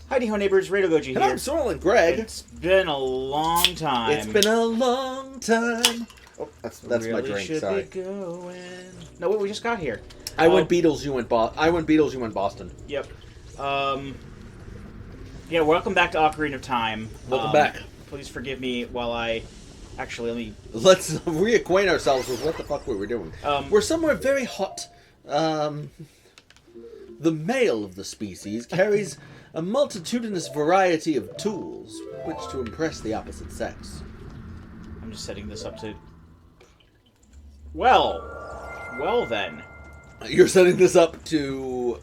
Heidi Ho neighbors, Radio Goji And here. I'm Sorlin Greg. It's been a long time. It's been a long time. Oh, that's really my drink. Should Sorry. Be going. No, wait, we just got here. I went Beatles. You went Boston. Yep. Yeah. Welcome back to Ocarina of Time. Welcome back. Please forgive me while I. Actually, Let's reacquaint ourselves with what the fuck we were doing. We're somewhere very hot. The male of the species carries a multitudinous variety of tools which to impress the opposite sex. I'm just setting this up to. Well then. You're setting this up to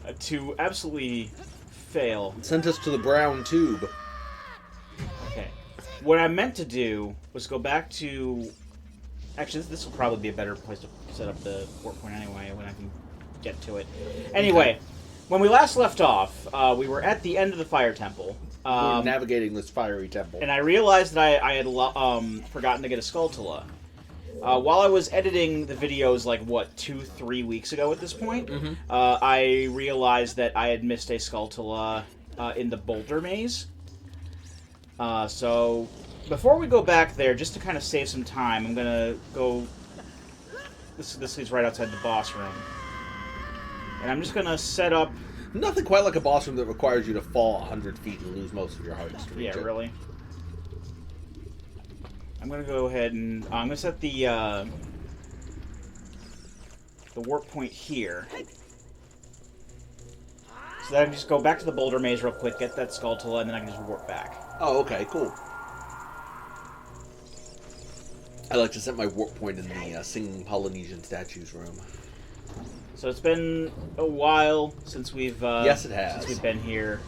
absolutely fail. Send us to the brown tube. Okay. What I meant to do was go back to. Actually, this will probably be a better place to set up the port point anyway when I can get to it. Anyway. Okay. When we last left off, we were at the end of the fire temple. We were navigating this fiery temple. And I realized that I had forgotten to get a Skulltula. While I was editing the videos, 2-3 weeks ago at this point, I realized that I had missed a Skulltula in the boulder maze. So, before we go back there, just to kind of save some time, I'm going to go... This is right outside the boss room. And I'm just going to set up... Nothing quite like a boss room that requires you to fall 100 feet and lose most of your hearts. Yeah, really. I'm going to go ahead and... I'm going to set the warp point here. So that I can just go back to the boulder maze real quick, get that Skulltula, and then I can just warp back. Oh, okay, cool. I like to set my warp point in the singing Polynesian statues room. So it's been a while since we've yes, it has. Since we've been here.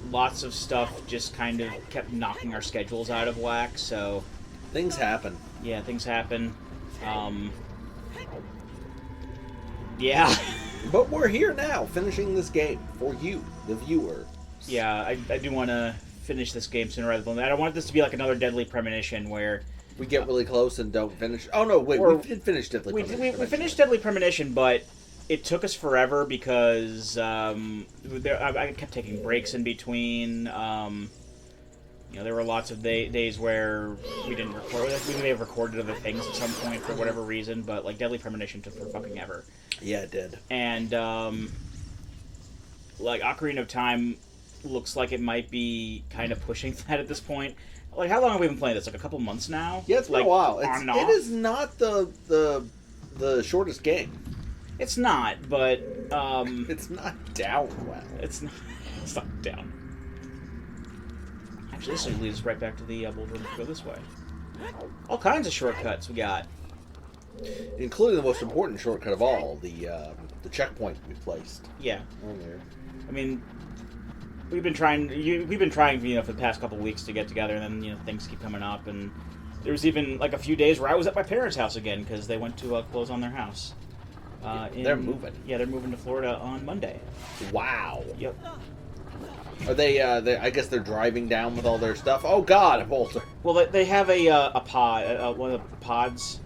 Lots of stuff just kind of kept knocking our schedules out of whack. So things happen. Yeah, things happen. Yeah. But we're here now, finishing this game for you, the viewer. Yeah, I do want to finish this game sooner rather than later. I don't want this to be like another Deadly Premonition where we get really close and don't finish. Oh no, wait, we did finish Deadly Premonition. We finished Deadly Premonition, but it took us forever because I kept taking breaks in between. There were lots of days where we didn't record. We may have recorded other things at some point for whatever reason, but Deadly Premonition took for fucking ever. Yeah, it did. And Ocarina of Time looks like it might be kind of pushing that at this point. How long have we been playing this? A couple months now? Yeah, it's been a while. It is not the shortest game. It's not, but it's not down well. It's not down. Actually, this leads us right back to the boulder room. Go this way. All kinds of shortcuts we got, including the most important shortcut of all, the checkpoint we placed. Yeah. On there. I mean, we've been trying for the past couple of weeks to get together, and then things keep coming up, and there was even a few days where I was at my parents' house again because they went to close on their house. They're moving. Yeah, they're moving to Florida on Monday. Wow. Yep. Are they? I guess they're driving down with all their stuff. Oh God, a boulder. Well, they have a pod, one of the pods,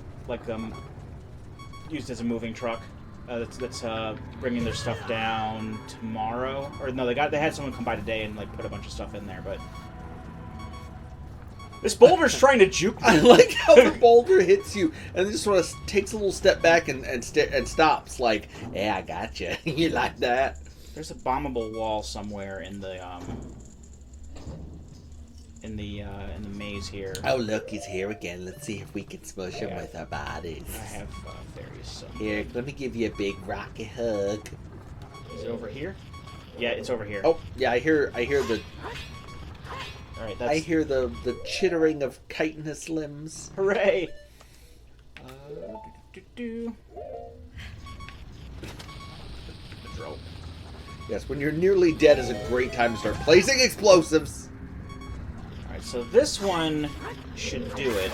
used as a moving truck. That's bringing their stuff down tomorrow. Or no, they had someone come by today and put a bunch of stuff in there. But this boulder's trying to juke me. I like how the boulder hits you and it just sort of takes a little step back and stops. Yeah, I got you. You like that? There's a bombable wall somewhere in the maze here. Oh look, he's here again. Let's see if we can smush him with our bodies. I have various. Here, let me give you a big rocky hug. Is it over here? Yeah, it's over here. Oh yeah, I hear the. All right, I hear the chittering of chitinous limbs. Hooray! Yes, when you're nearly dead is a great time to start placing explosives. Alright, so this one should do it.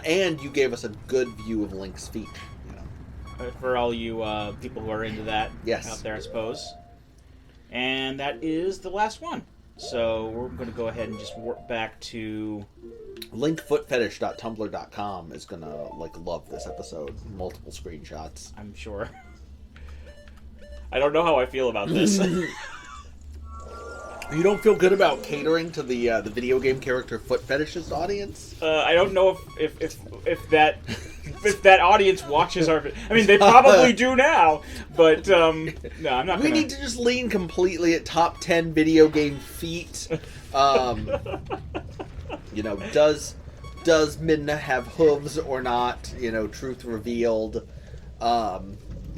And you gave us a good view of Link's feet. For all you people who are into that out there, I suppose. And that is the last one. So we're going to go ahead and just warp back to... linkfootfetish.tumblr.com is going to, love this episode. Multiple screenshots. I'm sure. I don't know how I feel about this. You don't feel good about catering to the video game character foot fetishist audience? I don't know if that audience watches our... I mean, they probably do now, but no, I'm not. We need to just lean completely at top 10 video game feet. Does Midna have hooves or not? Truth revealed.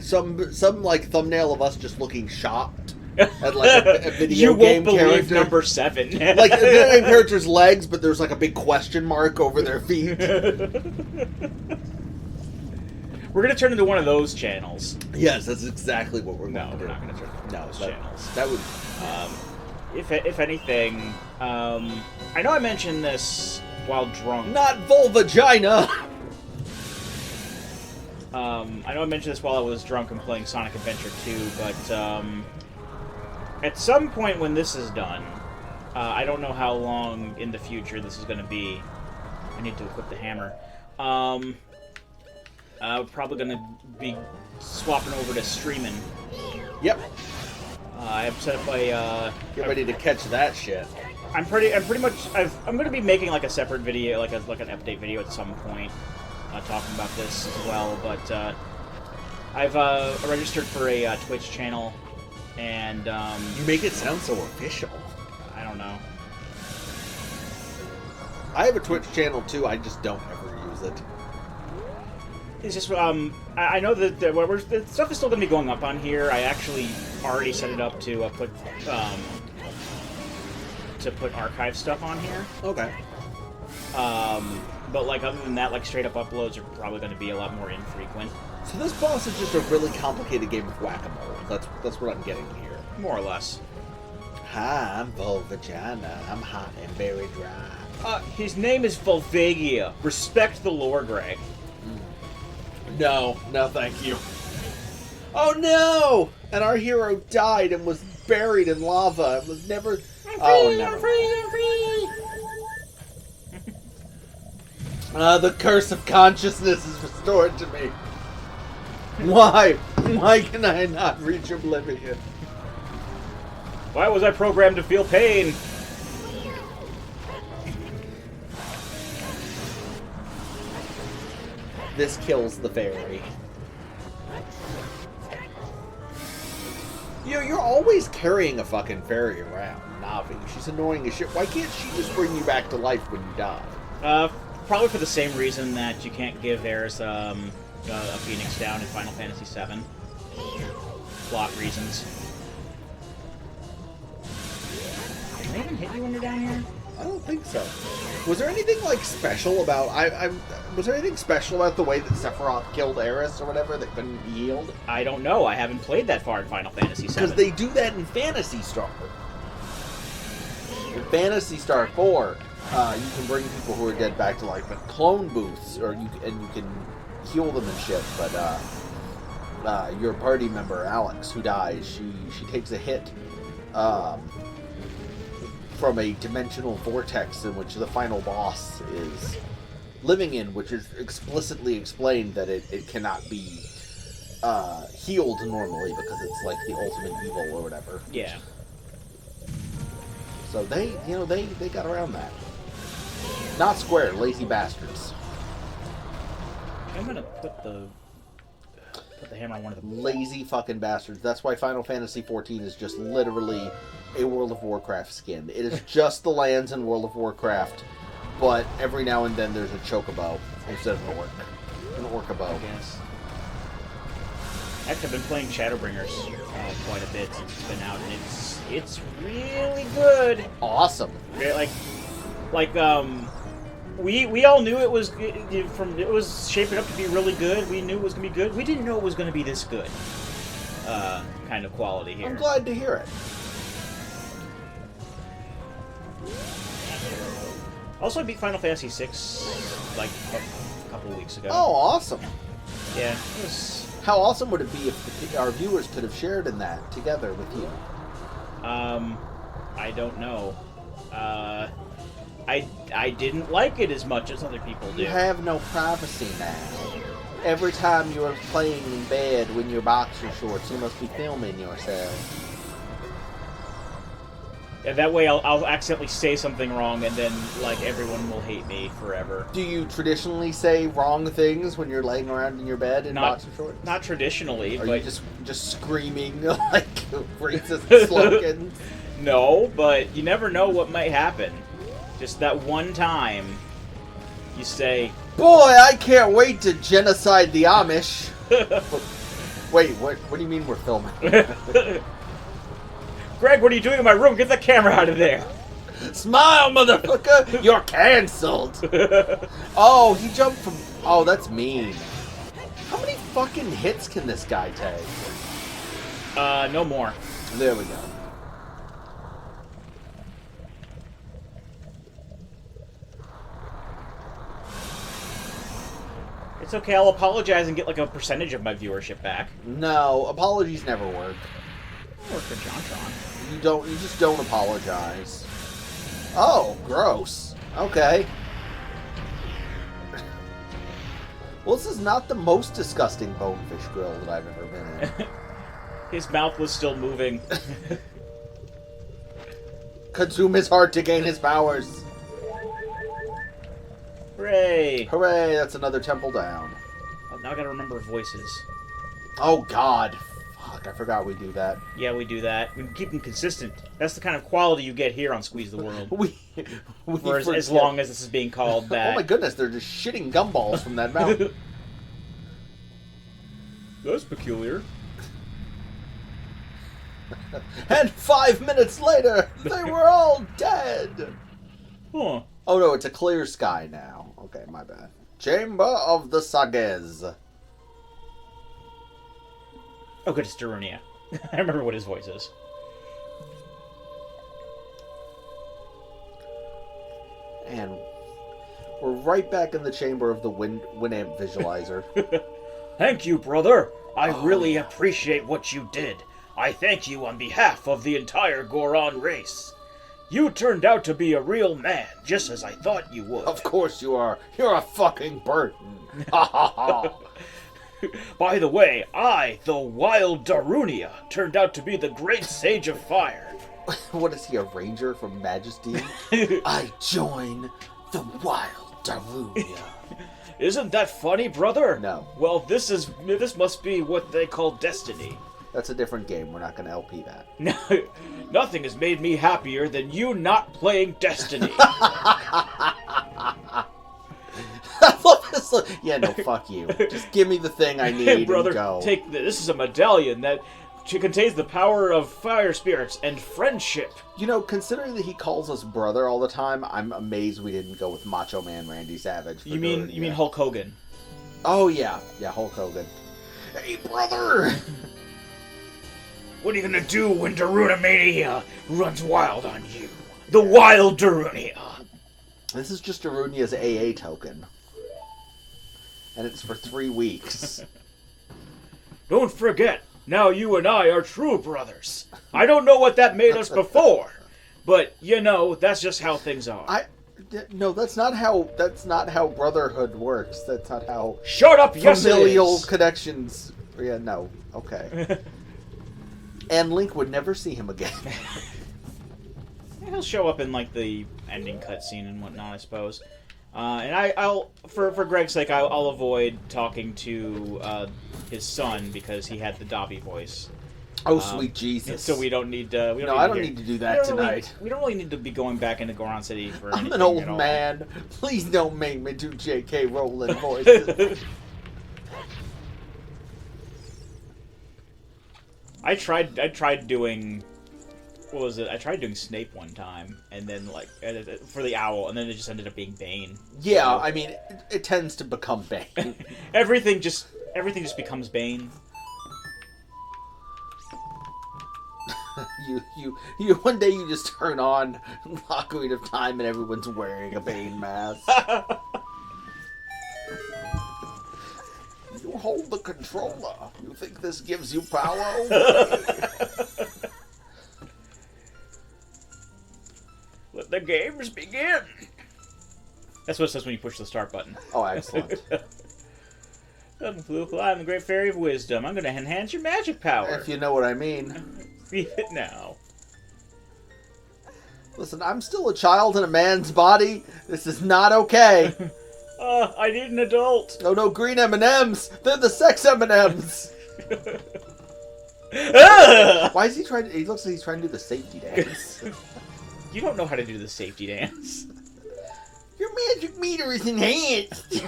Some thumbnail of us just looking shocked. At a video game character. Number 7. The video game character's legs, but there's a big question mark over their feet. We're gonna turn into one of those channels. Yes, that's exactly what we're going to do. No, we're not gonna turn into those channels. That would. If anything, I know I mentioned this while drunk. Not vulvagina. I know I mentioned this while I was drunk and playing Sonic Adventure 2, but at some point when this is done, I don't know how long in the future this is going to be. I need to equip the hammer. Probably going to be swapping over to streaming. Yep. I have set up a... Get ready to catch that shit. I'm pretty much... I'm going to be making a separate video, like an update video at some point, talking about this as well, but I've registered for a Twitch channel, and... You make it sound so official. I don't know. I have a Twitch channel too, I just don't ever use it. It's just, I know that the stuff is still going to be going up on here. I actually already set it up to put archive stuff on here. Okay. But other than that, straight up uploads are probably going to be a lot more infrequent. So this boss is just a really complicated game of whack-a-mole. That's what I'm getting here. More or less. Hi, I'm Volvagina. I'm hot and very dry. His name is Volvagia. Respect the lore, Greg. No, thank you. Oh no! And our hero died and was buried in lava. It was never. I'm free. The curse of consciousness is restored to me. Why? Why can I not reach oblivion? Why was I programmed to feel pain? This kills the fairy. You're always carrying a fucking fairy around, Navi. She's annoying as shit. Why can't she just bring you back to life when you die? Probably for the same reason that you can't give Aerith a Phoenix down in Final Fantasy VII. Plot reasons. Can they even hit you when you're down here? I don't think so. Was there anything special about? Was there anything special about the way that Sephiroth killed Aerith or whatever that couldn't be healed? I don't know. I haven't played that far in Final Fantasy VII. Because they do that in Phantasy Star. In Phantasy Star 4, you can bring people who are dead back to life, but clone booths, or you can heal them and shit. But your party member Alex, who dies, she takes a hit. From a dimensional vortex in which the final boss is living in, which is explicitly explained that it cannot be healed normally because it's the ultimate evil or whatever. Yeah. So they got around that. Not Square, lazy bastards. I'm gonna put the hammer on one of the lazy fucking bastards. That's why Final Fantasy XIV is just literally a World of Warcraft skin. It is just the lands in World of Warcraft, but every now and then there's a chocobo instead of an orc. An orcabo. Yes. Actually, I've been playing Shadowbringers quite a bit since it's been out, and it's really good. Awesome. We all knew it was shaping up to be really good. We knew it was gonna be good. We didn't know it was gonna be this good. Kind of quality here. I'm glad to hear it. Also, I beat Final Fantasy VI a couple of weeks ago. Oh, awesome! Yeah, it was. How awesome would it be if our viewers could have shared in that together with you? I don't know. I didn't like it as much as other people do. You have no privacy now. Every time you're playing in bed when your boxer shorts, you must be filming yourself. And that way I'll accidentally say something wrong and then, like, everyone will hate me forever. Do you traditionally say wrong things when you're laying around in your bed in boxer shorts? Not traditionally, Are but... you just screaming, like, racist slogans? No, but you never know what might happen. Just that one time, you say... Boy, I can't wait to genocide the Amish! Wait, what do you mean we're filming? Greg, what are you doing in my room? Get the camera out of there! Smile, motherfucker! You're cancelled! Oh, he jumped from... Oh, that's mean. How many fucking hits can this guy take? No more. There we go. It's okay, I'll apologize and get, like, a percentage of my viewership back. No, apologies never work. It'll work for JonTron. You just don't apologize. Oh, gross. Okay. Well, this is not the most disgusting bonefish grill that I've ever been in. His mouth was still moving. Consume his heart to gain his powers. Hooray! Hooray, that's another temple down. Oh, now I gotta remember voices. Oh, God. Fuck, I forgot we do that. Yeah, we do that. We keep them consistent. That's the kind of quality you get here on Squeeze the World. For as long as this is being called that. Oh my goodness, they're just shitting gumballs from that mouth. That's peculiar. And 5 minutes later, they were all dead! Huh. Oh no, it's a clear sky now. Okay, my bad. Chamber of the Sages. Oh, good, it's Darunia. I remember what his voice is. And we're right back in the chamber of the Winamp Visualizer. Thank you, brother. I really appreciate what you did. I thank you on behalf of the entire Goron race. You turned out to be a real man, just as I thought you would. Of course you are. You're a fucking burden. Ha ha ha. By the way, I, the wild Darunia, turned out to be the great sage of fire. What is he, a ranger from Majesty? I join the wild Darunia. Isn't that funny, brother? No. Well, this must be what they call destiny. That's a different game. We're not going to LP that. Nothing has made me happier than you not playing Destiny. I love this. Yeah, no, fuck you. Just give me the thing I need Hey, brother, and go. take this. This is a medallion that contains the power of fire spirits and friendship. You know, considering that he calls us brother all the time, I'm amazed we didn't go with Macho Man Randy Savage. You mean Hulk Hogan? Oh yeah, Hulk Hogan. Hey, brother. What are you gonna do when Daruna Mania runs wild on you? The wild Darunia. This is just Darunia's AA token. And it's for 3 weeks. Don't forget, now you and I are true brothers. I don't know what that made us before, but you know, that's just how things are. No, that's not how brotherhood works. That's not how Shut up, yes it familial is. connections. Yeah, no. Okay. And Link would never see him again. He'll show up in like the ending cutscene and whatnot, I suppose. And I'll for Greg's sake, I'll avoid talking to his son because he had the Dobby voice. Oh, sweet Jesus! So we don't need to. I don't need to do that tonight. We don't really need to be going back into Goron City for. I'm an old man. Please don't make me do J.K. Rowling voices. I tried doing. What was it? I tried doing Snape one time, and then like for the owl, and then it just ended up being Bane. Yeah, so, I mean, it tends to become Bane. everything just becomes Bane. You one day you just turn on Ocarina of Time and everyone's wearing a Bane mask. You hold the controller. You think this gives you power? the games begin. That's what it says when you push the start button. Oh, excellent. I'm the great fairy of wisdom. I'm going to enhance your magic power. If you know what I mean. See it now. Listen, I'm still a child in a man's body. This is not okay. I need an adult. Oh no, green M&Ms. They're the sex M&Ms. Why is he trying? He looks like he's trying to do the safety dance. You don't know how to do the safety dance. Your magic meter is enhanced.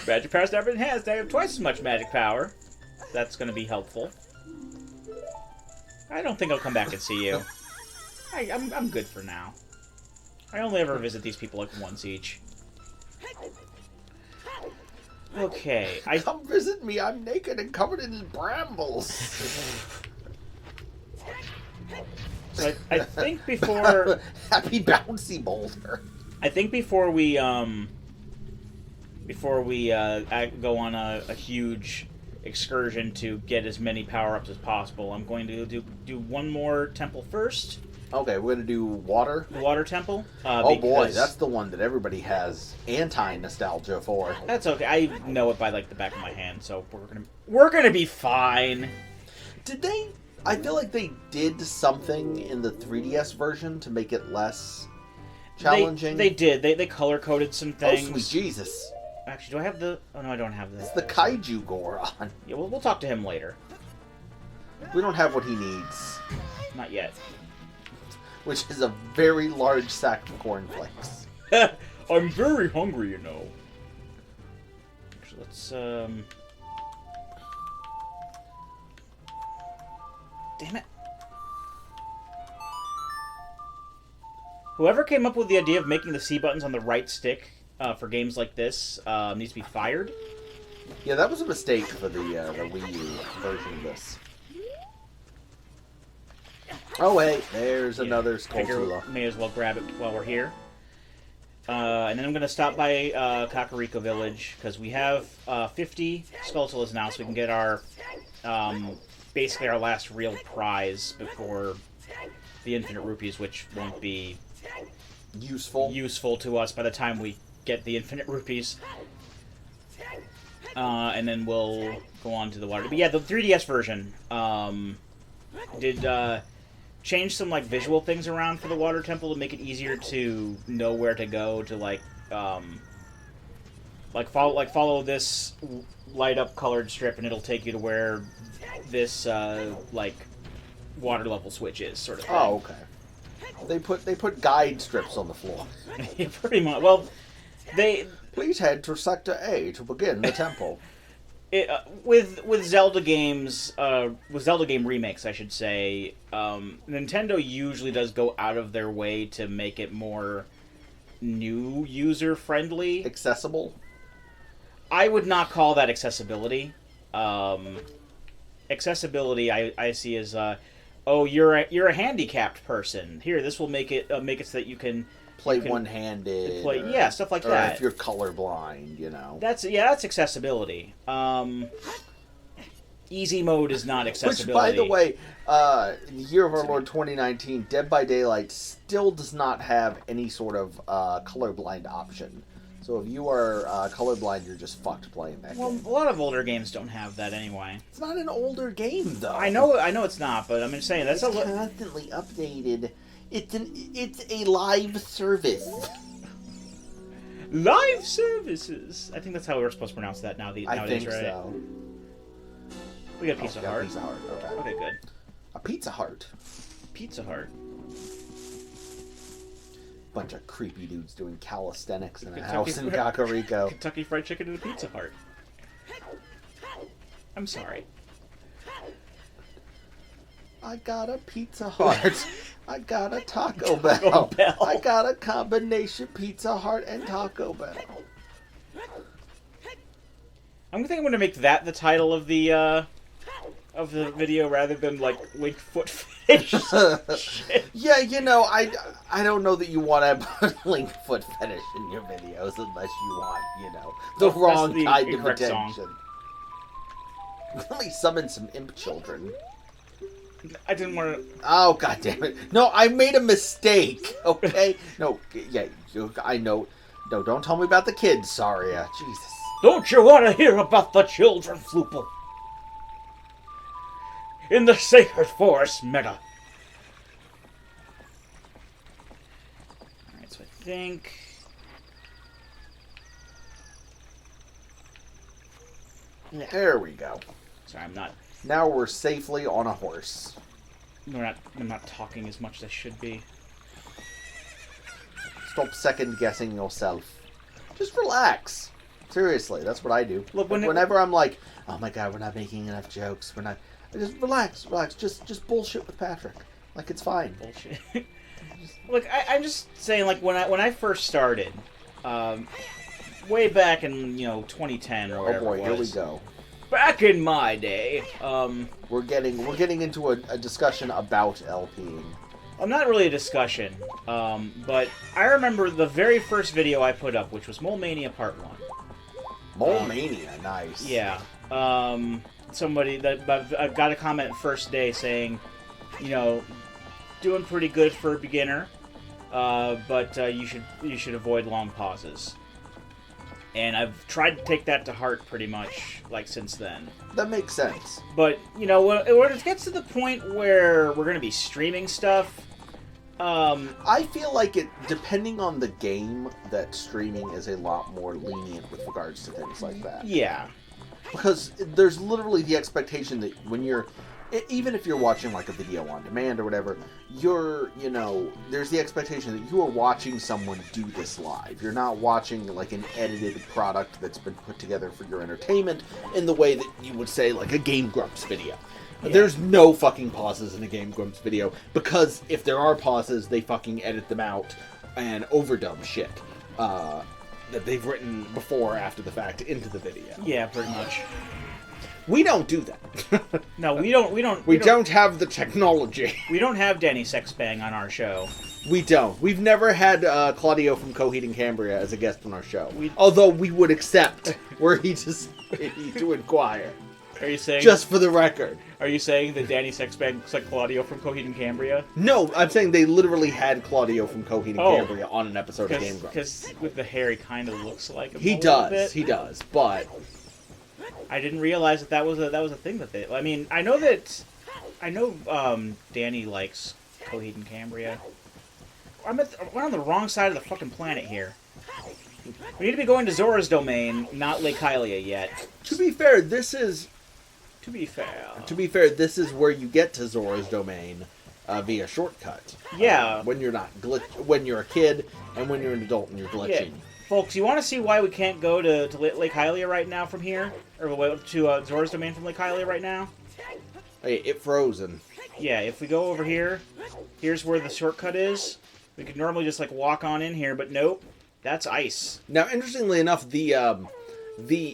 Magic power's never enhanced. I have twice as much magic power. That's going to be helpful. I don't think I'll come back and see you. I'm good for now. I only ever visit these people like once each. Okay, Come visit me. I'm naked and covered in brambles. So I think before Happy bouncy boulder. I think before we go on a huge excursion to get as many power-ups as possible, I'm going to do one more temple first. Okay, we're going to do water. The water temple. Oh boy, that's the one that everybody has anti-nostalgia for. That's okay. I know it by like the back of my hand, so we're gonna be fine. Did they? I feel like they did something in the 3DS version to make it less challenging. They did. They color coded some things. Oh sweet Jesus! Actually, do I have the? Oh no, I don't have the. It's the Kaiju Goron. Yeah, we'll talk to him later. We don't have what he needs. Not yet. Which is a very large sack of cornflakes. I'm very hungry, you know. Actually, let's, Damn it. Whoever came up with the idea of making the C buttons on the right stick for games like this needs to be fired. Yeah, that was a mistake for the Wii U version of this. Oh wait, there's another Skulltula. May as well grab it while we're here. And then I'm going to stop by Kakariko Village, because we have 50 Skulltulas now, so we can get our, basically our last real prize before the Infinite Rupees, which won't be useful to us by the time we get the Infinite Rupees. And then we'll go on to the water. But yeah, the 3DS version did change some like visual things around for the water temple to make it easier to know where to go to follow this light up colored strip and it'll take you to where this like water level switch is, sort of thing. Oh, okay. They put guide strips on the floor. Yeah, pretty much. Well, Please head to Sector A to begin the temple. With Zelda games, with Zelda game remakes, I should say, Nintendo usually does go out of their way to make it more new user friendly, accessible. I would not call that accessibility. Accessibility, I see as, oh, you're a handicapped person. Here, this will make it so that you can play one-handed. Yeah, stuff like that. Or if you're colorblind, you know. That's accessibility. Easy mode is not accessibility. Which, by the way, in the year of our Lord 2019, Dead by Daylight still does not have any sort of colorblind option. So if you are colorblind, you're just fucked playing that game. A lot of older games don't have that anyway. It's not an older game, though. I know it's not, but I'm just saying that's constantly updated. It's a live service. Live services. I think that's how we're supposed to pronounce that nowadays, right? I think so. We got Pizza Hut. Pizza Hut. Okay, good. A Pizza Hut. Pizza Hut. Bunch of creepy dudes doing calisthenics in a house in Kakariko. Kentucky Fried Chicken and a Pizza Hut. I'm sorry. I got a Pizza Hut. I got a Taco Bell. I got a combination Pizza Hut and Taco Bell. I'm going to make that the title of the video rather than like Link Foot Fetish. Yeah, you know, I don't know that you want to put Link Foot Fetish in your videos unless you want, you know, the wrong kind of attention. Let me summon some imp children. I didn't want to... Oh, God damn it. No, I made a mistake, okay? No, yeah, I know. No, don't tell me about the kids, Saria. Jesus. Don't you want to hear about the children, Floople? In the sacred forest, Mega. Alright, so I think... There we go. Sorry, I'm not... Now we're safely on a horse. I'm not talking as much as I should be. Stop second-guessing yourself. Just relax. Seriously, that's what I do. Look, whenever I'm like, oh my god, we're not making enough jokes, we're not... I just relax. Just bullshit with Patrick. Like, it's fine. Bullshit. Look, I'm just saying, like, when I first started, way back in, 2010 or whatever. Oh boy, it was, here we go. Back in my day, we're getting into a discussion about LPing. Well, not really a discussion, but I remember the very first video I put up, which was Mole Mania Part 1. Mole Mania, nice. Yeah. Somebody that got a comment first day saying, doing pretty good for a beginner, but you should avoid long pauses. And I've tried to take that to heart pretty much, like, since then. That makes sense. But, when it gets to the point where we're going to be streaming stuff... I feel like depending on the game, that streaming is a lot more lenient with regards to things like that. Yeah. Because there's literally the expectation that when you're... Even if you're watching, like, a video on demand or whatever, there's the expectation that you are watching someone do this live. You're not watching, like, an edited product that's been put together for your entertainment in the way that you would say, like, a Game Grumps video. Yeah. There's no fucking pauses in a Game Grumps video, because if there are pauses, they fucking edit them out and overdub shit that they've written before or after the fact into the video. Yeah, pretty much. We don't do that. No, we don't. We don't have the technology. We don't have Danny Sexbang on our show. We don't. We've never had Claudio from Coheed and Cambria as a guest on our show. Although we would accept were he to inquire. Are you saying... Just for the record. Are you saying that Danny Sexbang looks like Claudio from Coheed and Cambria? No, I'm saying they literally had Claudio from Coheed and Cambria on an episode of Game Grumps. Because with the hair, he kind of looks like him. He does, but... I didn't realize that was a thing that they... I mean, I know Danny likes Coheed and Cambria. We're on the wrong side of the fucking planet here. We need to be going to Zora's Domain, not Lake Hylia yet. To be fair, this is where you get to Zora's Domain via shortcut. Yeah. When you're a kid and when you're an adult and you're glitching. Yeah. Folks, you want to see why we can't go to Lake Hylia right now from here? Or to Zora's Domain from Lake Hylia right now? Hey, it frozen. Yeah, if we go over here, here's where the shortcut is. We could normally just, like, walk on in here, but nope. That's ice. Now, interestingly enough, the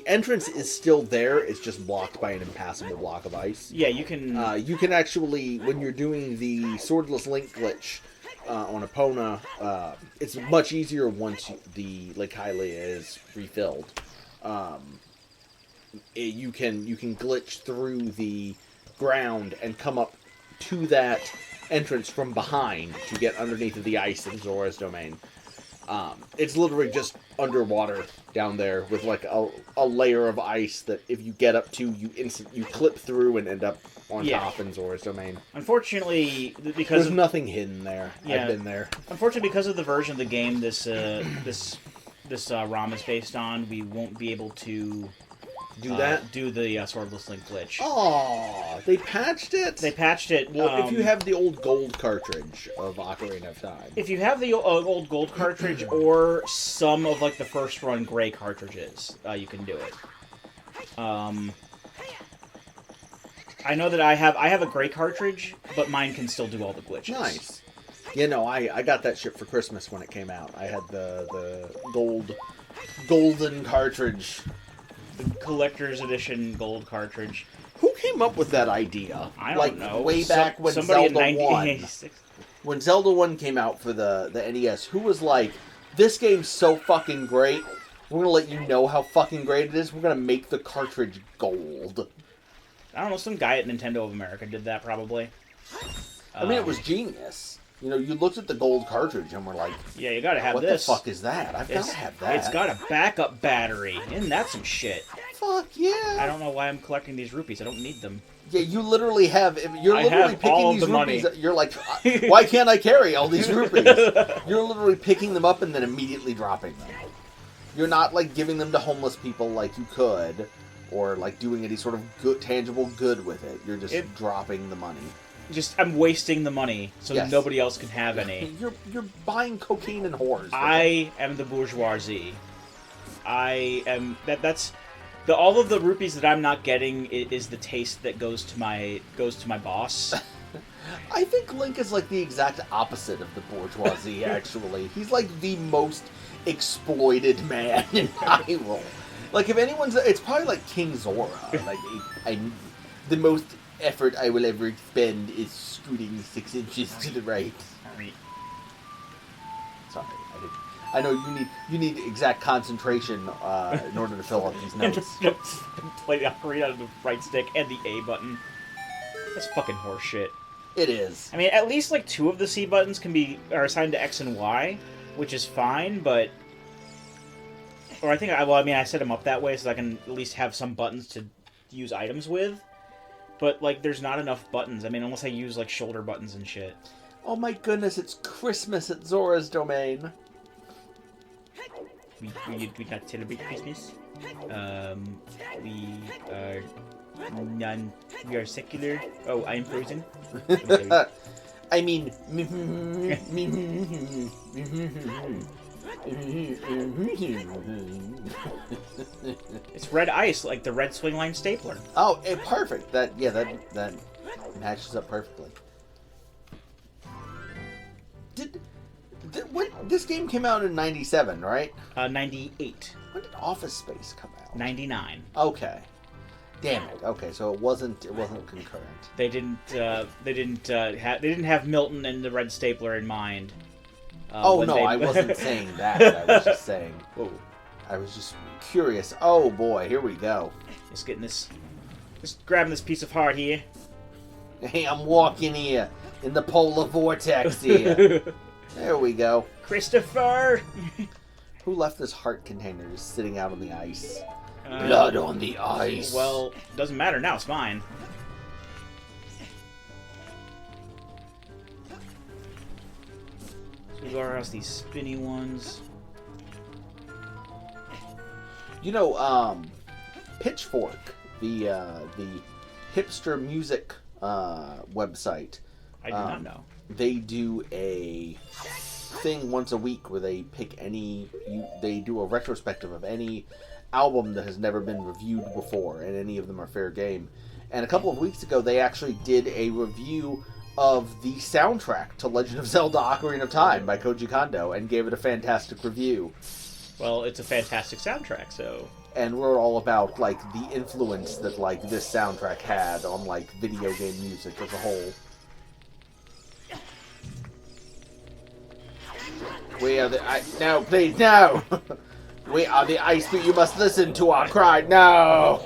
entrance is still there. It's just blocked by an impassable block of ice. Yeah, you can... you can actually, when you're doing the Swordless Link glitch on Epona, it's much easier once the Lake Hylia is refilled. You can glitch through the ground and come up to that entrance from behind to get underneath of the ice in Zora's Domain. It's literally just underwater down there with like a layer of ice that if you get up to, you clip through and end up on top in Zora's Domain. Unfortunately, because there's nothing hidden there. Yeah, I've been there. Unfortunately, because of the version of the game this ROM is based on, we won't be able to do the Swordless Link glitch. Oh, they patched it? They patched it. Well, if you have the old gold cartridge of Ocarina of Time. If you have the old gold cartridge or some of like the first run gray cartridges, you can do it. I know that I have a gray cartridge, but mine can still do all the glitches. Nice. I got that shit for Christmas when it came out. I had the golden cartridge. The collector's edition gold cartridge. Who came up with that idea? I don't know. Way back when somebody Zelda in 1. When Zelda 1 came out for the NES, who was like, this game's so fucking great, we're gonna let you know how fucking great it is, we're gonna make the cartridge gold. I don't know, some guy at Nintendo of America did that, probably. I mean, it was genius. You know, you looked at the gold cartridge and were like, yeah, you gotta have what this. What the fuck is that? I've got to have that. It's got a backup battery. Isn't that some shit? Fuck yeah. I don't know why I'm collecting these rupees. I don't need them. Yeah, you literally have... You're literally picking these rupees. Money. You're like, why can't I carry all these rupees? You're literally picking them up and then immediately dropping them. You're not, like, giving them to homeless people like you could, or, like, doing any sort of good, tangible good with it. You're just dropping the money. I'm wasting the money so nobody else can have any. You're buying cocaine and whores. I am the bourgeoisie. I am... That's... all of the rupees that I'm not getting is the taste that goes to my boss. I think Link is like the exact opposite of the bourgeoisie. Actually, he's like the most exploited man in Hyrule. Like if anyone's, it's probably like King Zora. Like the most effort I will ever expend is scooting 6 inches to the right. Sorry, I know you need exact concentration in order to fill out these notes. Just play the Ocarina on the right stick and the A button. That's fucking horseshit. It is. I mean, at least like 2 of the C buttons are assigned to X and Y, which is fine, but... Or I think, I set them up that way so I can at least have some buttons to use items with. But, like, there's not enough buttons. I mean, unless I use, like, shoulder buttons and shit. Oh my goodness, it's Christmas at Zora's Domain. We not celebrate Christmas. We are secular. Oh, I am frozen. I mean... It's red ice, like the red swing line stapler. Oh, perfect. That matches up perfectly. This game came out in 97, right? 98. When did Office Space come out? 99. Okay. Damn it. Okay, so it wasn't concurrent. They didn't have Milton and the red stapler in mind. I wasn't saying that. I was just saying. Whoa. I was just curious. Oh boy, here we go. Just grabbing this piece of heart here. Hey, I'm walking here in the polar vortex here. There we go. Christopher! Who left this heart container just sitting out on the ice? Blood on the ice. Well, doesn't matter now. It's mine. So we go across these spinny ones. You know, Pitchfork, the hipster music website. I do not know. They do a thing once a week where they pick they do a retrospective of any album that has never been reviewed before, and any of them are fair game. And a couple of weeks ago, they actually did a review of the soundtrack to Legend of Zelda: Ocarina of Time by Koji Kondo, and gave it a fantastic review. Well, it's a fantastic soundtrack, so... And we're all about, like, the influence that, like, this soundtrack had on, like, video game music as a whole. We are the no, please, no! We are the ice, but you must listen to our cry, no!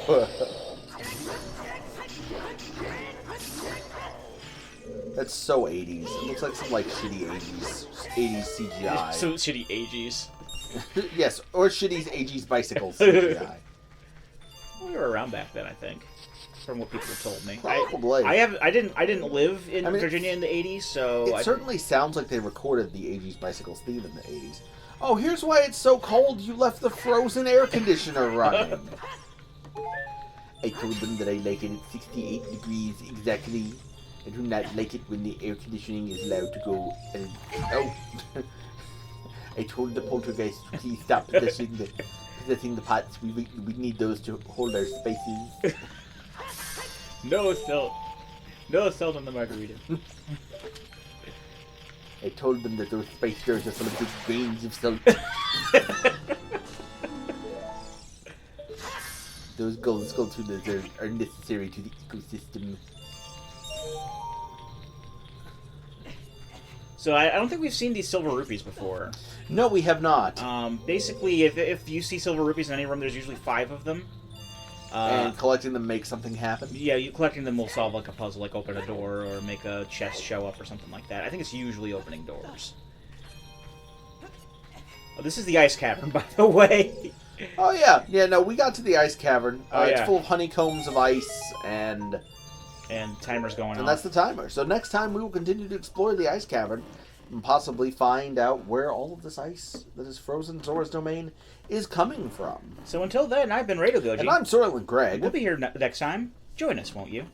That's so 80s. It looks like some, like, shitty 80s CGI. So shitty 80s. Yes, or shitty 80s bicycles CGI. We were around back then, I think, from what people have told me. Probably. I didn't live in Virginia in the 80s, so... It certainly sounds like they recorded the 80s bicycles theme in the 80s. Oh, here's why it's so cold. You left the frozen air conditioner running. I told them that I like it at 68 degrees exactly. I do not like it when the air conditioning is allowed to go. Oh. I told the poltergeist to please stop possessing the pots. We need those to hold our spices. No salt on the margarita. I told them that those spice jars are full of big grains of salt. Those gold sculptures are necessary to the ecosystem. So I don't think we've seen these silver rupees before. No, we have not. Basically, if you see silver rupees in any room, there's usually 5 of them. And collecting them makes something happen? Yeah, you collecting them will solve like a puzzle, like open a door or make a chest show up or something like that. I think it's usually opening doors. Oh, this is the ice cavern, by the way. Oh, yeah. Yeah, no, we got to the ice cavern. Oh, yeah. It's full of honeycombs of ice, and timer's going on. And that's the timer. So next time we will continue to explore the ice cavern and possibly find out where all of this ice that is frozen Zora's domain is coming from. So until then, I've been Radio Goji. And I'm Soylent Greg. We'll be here next time. Join us, won't you?